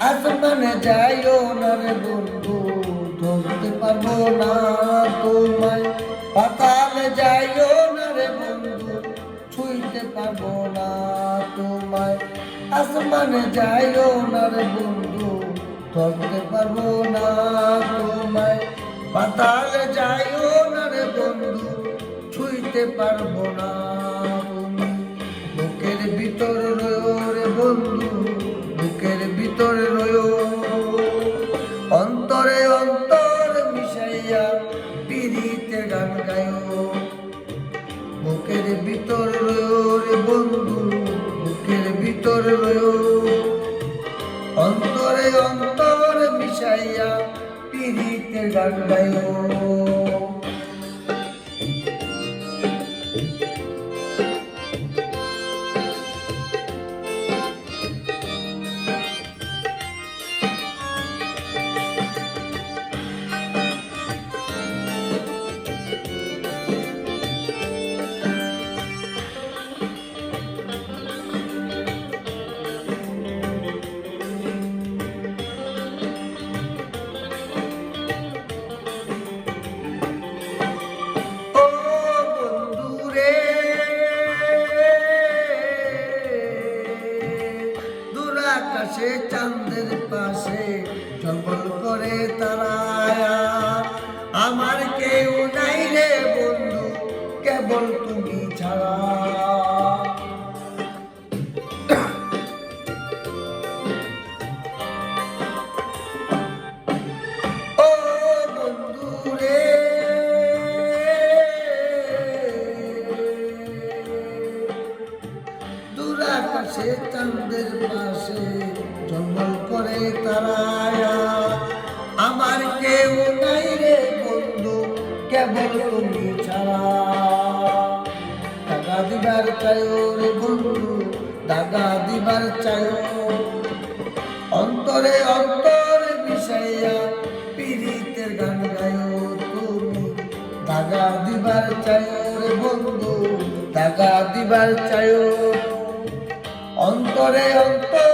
আসমানে যাইও না রে বন্ধু, ধরতে পারবো না তোমায়। পাতালে যাইও না রে বন্ধু, ছুঁইতে পারবো না তোমায়। আসমানে যাইও না রে বন্ধু, ধরতে পারবো না তোমায়। পাতালে যাইও না রে বন্ধু, ছুঁইতে পারবো না তুমি। বুকের ভিতর রয়ো রে বন্ধু, বুকের ভিতরে রয়ো, অন্তরে অন্তর মিশাইয়া পিরিতে গান গায়ো। বুকের ভিতর রয়ো রে বন্ধু, বুকের ভিতর রয়ো, অন্তরে অন্তর মিশাইয়া পিরিতে গান গায়ো। আকাশে চাঁদের পাশে জঙ্গল করে তারায়া, আমার কেউ নাই রে বন্ধু, কেবল তুমি ছাড়া। ও বন্ধু রে, দূর আকাশে চাঁদের পাশে জঙ্গল করে তারায়া, আমার কেউ নাই রে বন্ধু, কেবল তুমি ছাড়া। দাগা দিবার চাইও রে বন্ধু, দাগা দিবার চাইও, অন্তরে অন্তরে মিশাইয়া পিরিতের গান গায়ো তুমি। দাগা দিবার চাইও রে বন্ধু, দাগা দিবার চাইও, অন্তরে অন্তর